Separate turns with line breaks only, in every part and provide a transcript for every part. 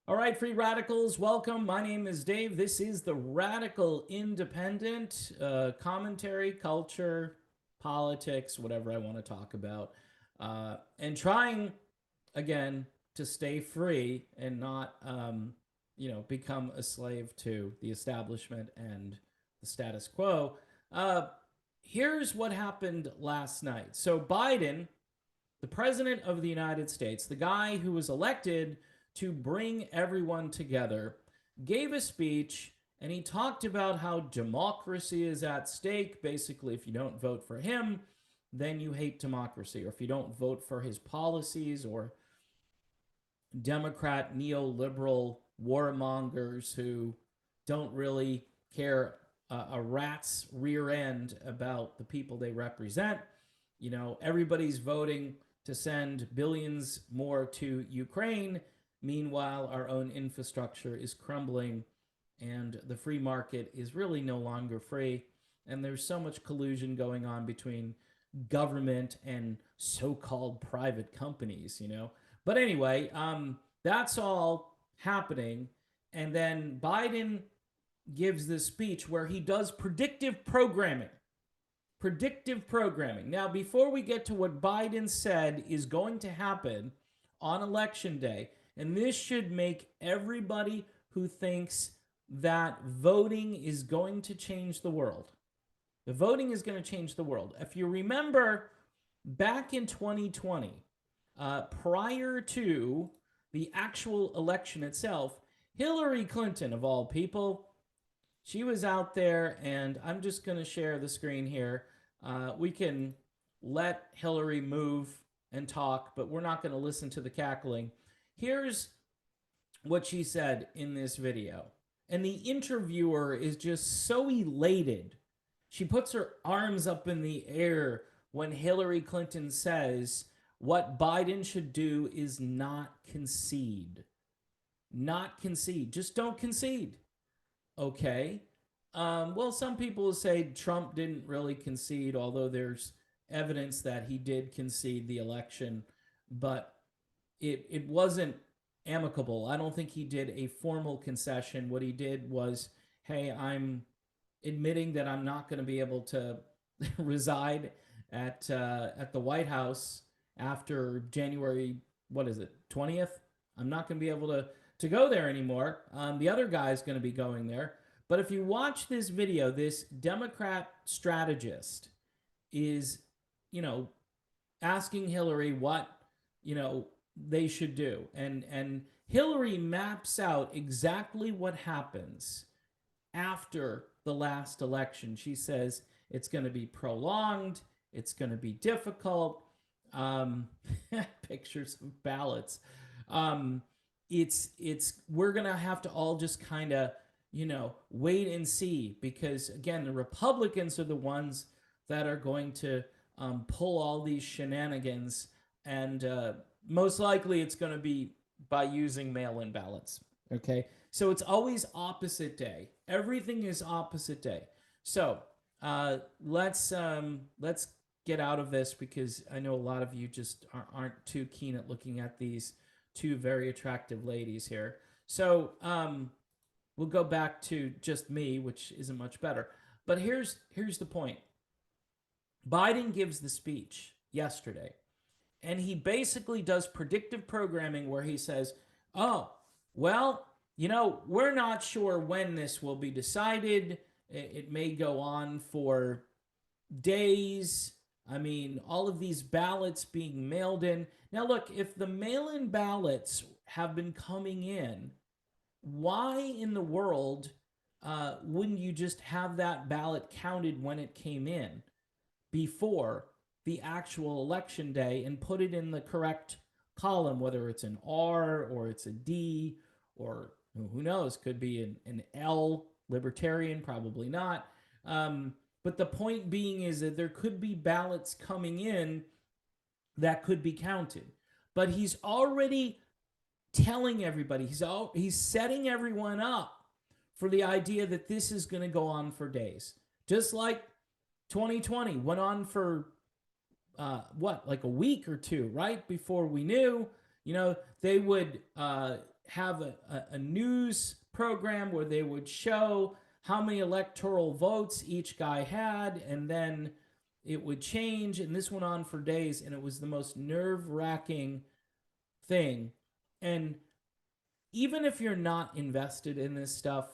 All right, free radicals, welcome. My name is Dave. This is the Radical Independent commentary, culture, politics, whatever I want to talk about. And trying, again, to stay free and not, become a slave to the establishment and the status quo. Uh, Here's what happened last night. So, Biden, the president of the United States, the guy who was elected to bring everyone together, gave a speech and he talked about how democracy is at stake. Basically, if you don't vote for him, then you hate democracy. Or if you don't vote for his policies or Democrat neoliberal warmongers who don't really care a rat's rear end about the people they represent. Everybody's voting to send billions more to Ukraine. Meanwhile, our own infrastructure is crumbling and the free market is really no longer free. And there's so much collusion going on between government and so called private companies. But anyway, that's all happening. And then Biden gives this speech where he does predictive programming. Predictive programming. Now, before we get to what Biden said is going to happen on election day, and this should make everybody who thinks that voting is going to change the world. The voting is going to change the world. If you remember back in 2020, prior to the actual election itself, Hillary Clinton, of all people, she was out there, and I'm just going to share the screen here. We can let Hillary move and talk, but we're not going to listen to the cackling. Here's what she said in this video. And the interviewer is just so elated. She puts her arms up in the air when Hillary Clinton says what Biden should do is not concede. Not concede. Just don't concede. Okay. Well, some people will say Trump didn't really concede, although there's evidence that he did concede the election, but it wasn't amicable. I don't think he did a formal concession. What he did was, hey, I'm admitting that I'm not going to be able to reside at the White House after January, what is it, 20th? I'm not going to be able to go there anymore. The other guy's going to be going there. But if you watch this video, this Democrat strategist is, asking Hillary what, they should do. And Hillary maps out exactly what happens after the last election. She says it's going to be prolonged. It's going to be difficult. Pictures of ballots. We're going to have to all just kind of, wait and see, because again, the Republicans are the ones that are going to pull all these shenanigans, and most likely it's going to be by using mail-in ballots. Okay, so it's always opposite day. Everything is opposite day. So let's get out of this, because I know a lot of you just aren't too keen at looking at these two very attractive ladies here. So we'll go back to just me, which isn't much better. But here's the point. Biden gives the speech yesterday, and he basically does predictive programming where he says, oh, well, we're not sure when this will be decided. It may go on for days. I mean, all of these ballots being mailed in. Now, look, if the mail-in ballots have been coming in, why in the world wouldn't you just have that ballot counted when it came in before the actual election day and put it in the correct column, whether it's an R or it's a D, or who knows, could be an L, libertarian, probably not. But the point being is that there could be ballots coming in that could be counted. But he's already telling everybody, he's setting everyone up for the idea that this is going to go on for days. Just like 2020 went on for like a week or two, right? Before we knew, they would have a news program where they would show how many electoral votes each guy had, and then it would change. And this went on for days, and it was the most nerve-wracking thing. And even if you're not invested in this stuff,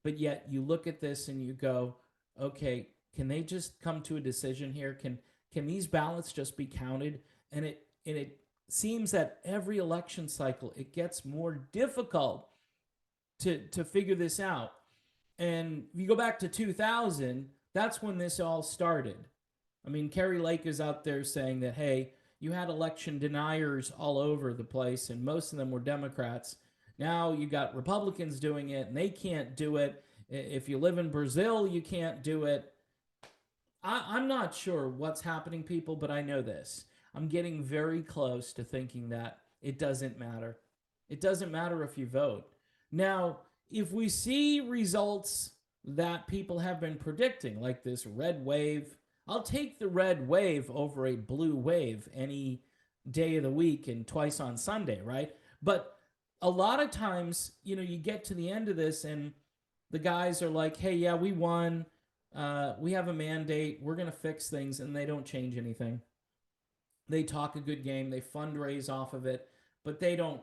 but yet you look at this and you go, okay, can they just come to a decision here? Can these ballots just be counted? And it seems that every election cycle it gets more difficult to figure this out. And if you go back to 2000, that's when this all started. I mean, Kerry Lake is out there saying that, hey, you had election deniers all over the place, and most of them were Democrats. Now you got Republicans doing it, and they can't do it. If you live in Brazil, you can't do it. I'm not sure what's happening, people, but I know this. I'm getting very close to thinking that it doesn't matter. It doesn't matter if you vote. Now, if we see results that people have been predicting, like this red wave, I'll take the red wave over a blue wave any day of the week and twice on Sunday, right? But a lot of times, you get to the end of this and the guys are like, hey, yeah, we won. We have a mandate. We're going to fix things, and they don't change anything. They talk a good game. They fundraise off of it, but they don't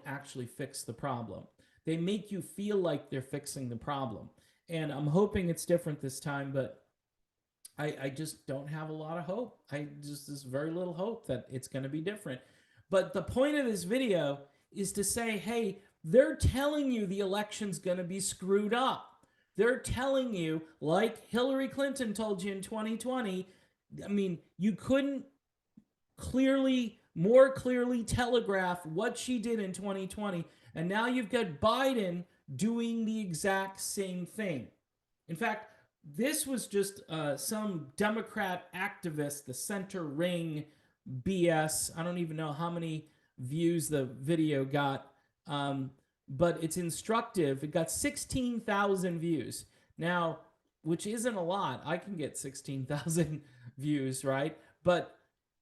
actually fix the problem. They make you feel like they're fixing the problem. And I'm hoping it's different this time, but I just don't have a lot of hope. There's very little hope that it's going to be different. But the point of this video is to say, hey, they're telling you the election's going to be screwed up. They're telling you, like Hillary Clinton told you in 2020, I mean, you couldn't more clearly telegraph what she did in 2020. And now you've got Biden doing the exact same thing. In fact, this was just some Democrat activist, the center ring BS. I don't even know how many views the video got, but it's instructive. It got 16,000 views. Now, which isn't a lot. I can get 16,000 views, right? But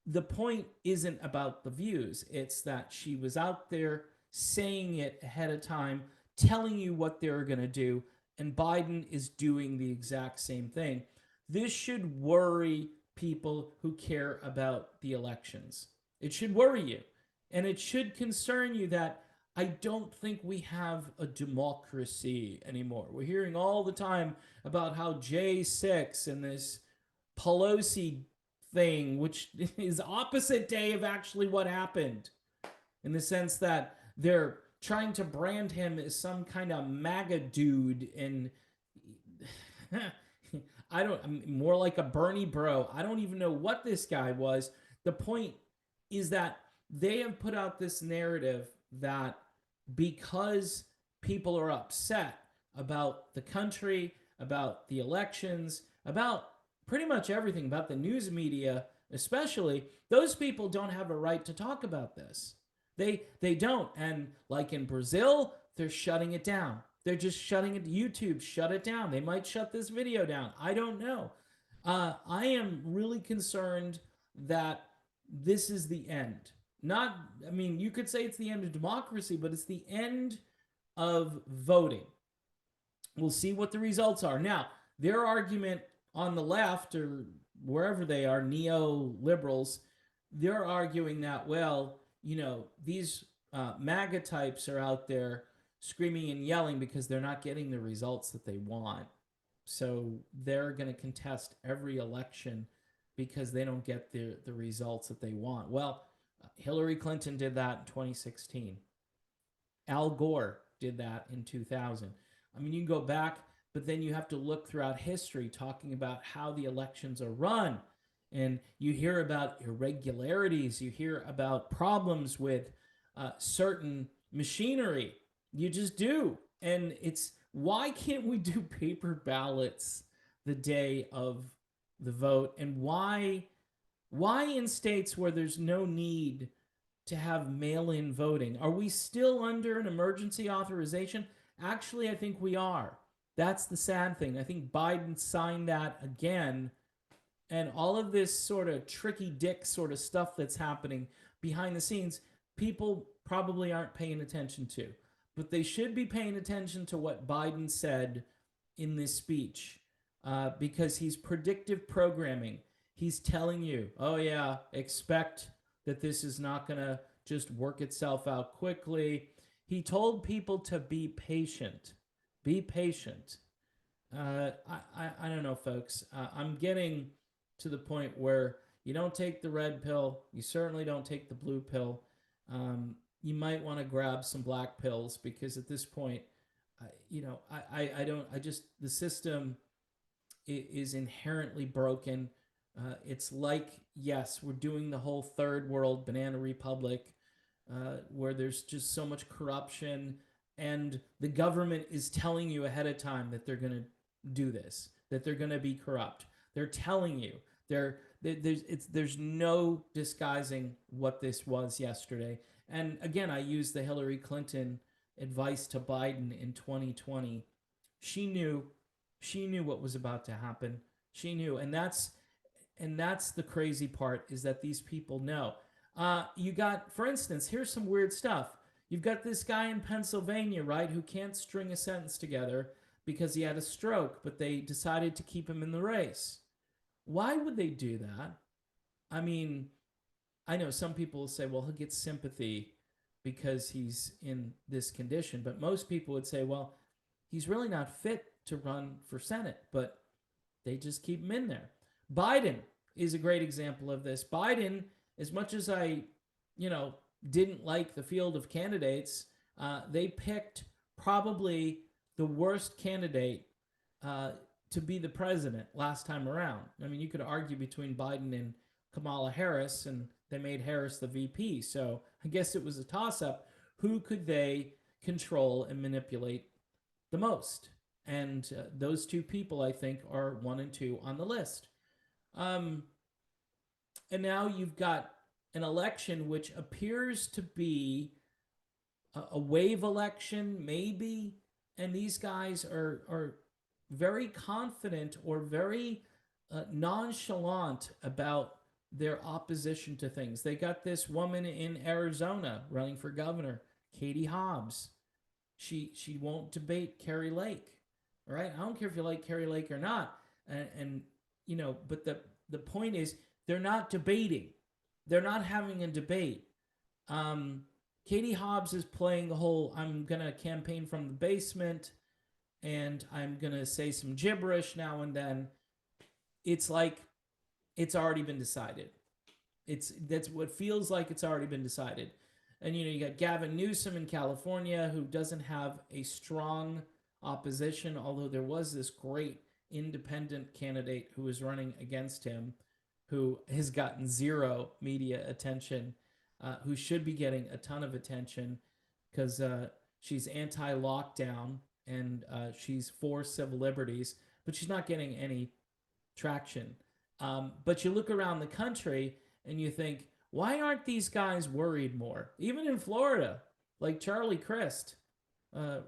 the point isn't about the views. It's that she was out there saying it ahead of time, telling you what they were going to do, and Biden is doing the exact same thing. This should worry people who care about the elections. It should worry you. And it should concern you that I don't think we have a democracy anymore. We're hearing all the time about how J6 and this Pelosi thing, which is opposite day of actually what happened, in the sense that they're trying to brand him as some kind of MAGA dude, and I'm more like a Bernie bro. I don't even know what this guy was. The point is that they have put out this narrative that because people are upset about the country, about the elections, about pretty much everything, about the news media especially, those people don't have a right to talk about this. They don't. And like in Brazil, they're shutting it down. They're just shutting it. YouTube, shut it down. They might shut this video down. I don't know. I am really concerned that this is the end. You could say it's the end of democracy, but it's the end of voting. We'll see what the results are. Now, their argument on the left, or wherever they are, neoliberals, they're arguing that, well, these MAGA types are out there screaming and yelling because they're not getting the results that they want. So they're going to contest every election because they don't get the results that they want. Well, Hillary Clinton did that in 2016. Al Gore did that in 2000. I mean, you can go back, but then you have to look throughout history talking about how the elections are run. And you hear about irregularities. You hear about problems with certain machinery. You just do. And it's, why can't we do paper ballots the day of the vote? And why in states where there's no need to have mail-in voting, are we still under an emergency authorization? Actually, I think we are. That's the sad thing. I think Biden signed that again. And all of this sort of tricky dick sort of stuff that's happening behind the scenes, people probably aren't paying attention to. but they should be paying attention to what Biden said in this speech, because he's predictive programming. He's telling you, oh, yeah, expect that this is not going to just work itself out quickly. He told people to be patient. Be patient. I don't know, folks. I'm getting to the point where you don't take the red pill. You certainly don't take the blue pill. You might want to grab some black pills because at this point, I don't. I just the system is inherently broken. It's like, yes, we're doing the whole third world banana republic, where there's just so much corruption, and the government is telling you ahead of time that they're going to do this, that they're going to be corrupt. They're telling you. There's no disguising what this was yesterday. And again, I used the Hillary Clinton advice to Biden in 2020. She knew what was about to happen. She knew, and that's the crazy part, is that these people know. You got, for instance, here's some weird stuff. You've got this guy in Pennsylvania, right, who can't string a sentence together because he had a stroke, but they decided to keep him in the race. Why would they do that? I mean, I know some people will say, well, he'll get sympathy because he's in this condition, but most people would say, well, he's really not fit to run for Senate, but they just keep him in there. Biden is a great example of this. Biden, as much as I, didn't like the field of candidates, they picked probably the worst candidate to be the president last time around. I mean, you could argue between Biden and Kamala Harris, and they made Harris the VP. So I guess it was a toss-up. Who could they control and manipulate the most? And those two people, I think, are 1 and 2 on the list. And now you've got an election which appears to be a wave election, maybe. And these guys are very confident or very nonchalant about their opposition to things. They got this woman in Arizona running for governor, Katie Hobbs. She won't debate Carrie Lake. All right, I don't care if you like Carrie Lake or not, and but the point is they're not debating. They're not having a debate. Katie Hobbs is playing the whole I'm gonna campaign from the basement, and I'm gonna say some gibberish now and then. It's like it's already been decided. That's what feels like it's already been decided. And you got Gavin Newsom in California, who doesn't have a strong opposition, although there was this great independent candidate who was running against him, who has gotten zero media attention, who should be getting a ton of attention because she's anti-lockdown and she's for civil liberties, but she's not getting any traction. But you look around the country and you think, why aren't these guys worried more? Even in Florida, like Charlie Crist,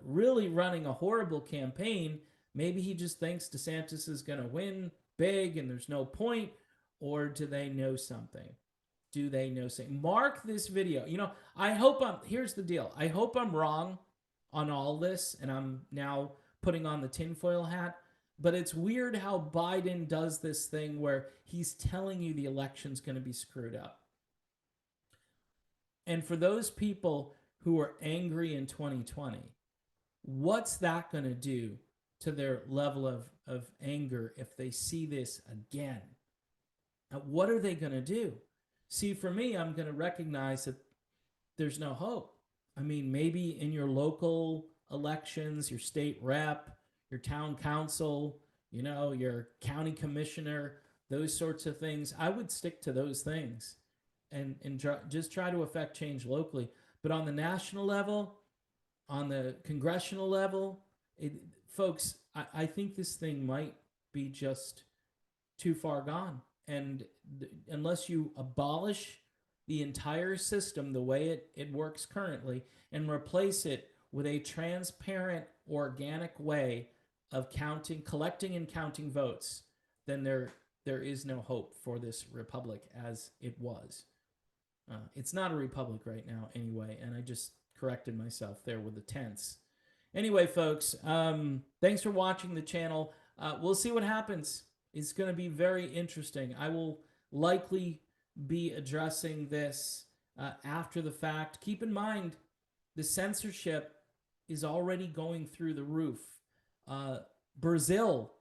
really running a horrible campaign. Maybe he just thinks DeSantis is going to win big and there's no point. Or do they know something? Do they know something? Mark this video. Here's the deal. I hope I'm wrong on all this and I'm now putting on the tinfoil hat. But it's weird how Biden does this thing where he's telling you the election's going to be screwed up. And for those people who are angry in 2020, what's that going to do to their level of anger if they see this again? What are they going to do? See, for me, I'm going to recognize that there's no hope. I mean, maybe in your local elections, your state rep, your town council, your county commissioner, those sorts of things, I would stick to those things and just try to affect change locally. But on the national level, on the congressional level, folks, I think this thing might be just too far gone. And unless you abolish the entire system the way it works currently and replace it with a transparent, organic way of collecting and counting votes, then there is no hope for this republic as it was. It's not a republic right now anyway, and I just corrected myself there with the tense. Anyway, folks, thanks for watching the channel. We'll see what happens. It's going to be very interesting. I will likely be addressing this after the fact. Keep in mind, the censorship is already going through the roof. Brazil,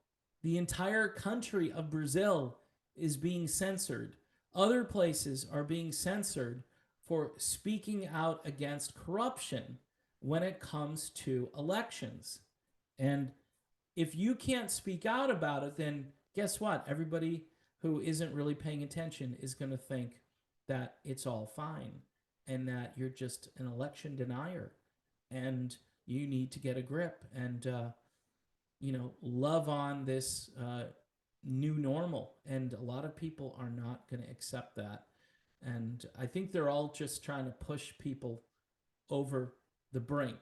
the entire country of Brazil, is being censored. Other places are being censored for speaking out against corruption when it comes to elections. And if you can't speak out about it, then guess what? Everybody who isn't really paying attention is going to think that it's all fine and that you're just an election denier and you need to get a grip and, love on this new normal. And a lot of people are not going to accept that. And I think they're all just trying to push people over the brink,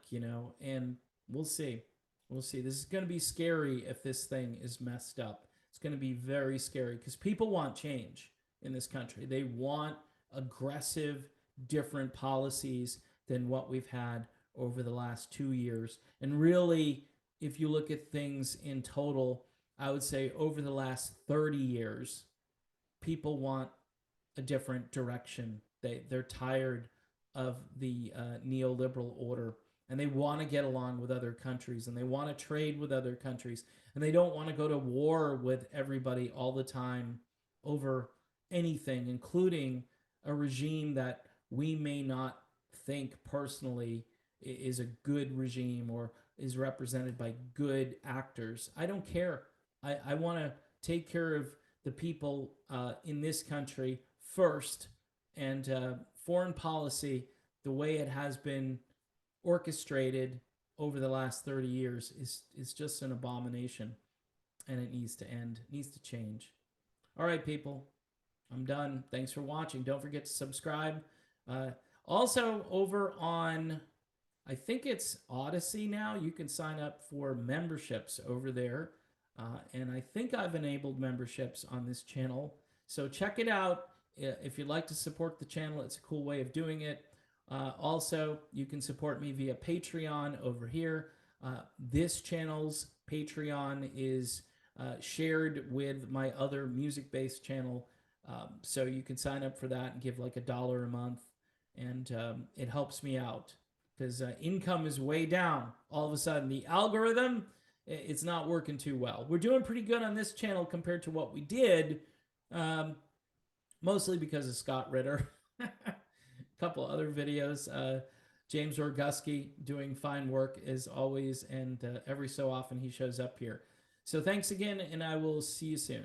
and we'll see. We'll see. This is going to be scary if this thing is messed up. It's going to be very scary because people want change in this country. They want aggressive, different policies than what we've had over the last 2 years. And really, if you look at things in total, I would say over the last 30 years, people want a different direction. They're tired of the neoliberal order, and they want to get along with other countries, and they want to trade with other countries, and they don't want to go to war with everybody all the time over anything, including a regime that we may not think personally is a good regime or is represented by good actors. I don't care. I want to take care of the people in this country first, and foreign policy, the way it has been orchestrated over the last 30 years, is just an abomination, and it needs to end. It needs to change. All right, people, I'm done. Thanks for watching. Don't forget to subscribe. Also, over on, I think it's Odyssey now, you can sign up for memberships over there. And I think I've enabled memberships on this channel. So check it out. If you'd like to support the channel, it's a cool way of doing it. Also, you can support me via Patreon over here. This channel's Patreon is shared with my other music-based channel. So you can sign up for that and give like $1 a month. And it helps me out because income is way down. All of a sudden, the algorithm, it's not working too well. We're doing pretty good on this channel compared to what we did, mostly because of Scott Ritter. A couple other videos. James Orguski doing fine work as always, and every so often he shows up here. So thanks again, and I will see you soon.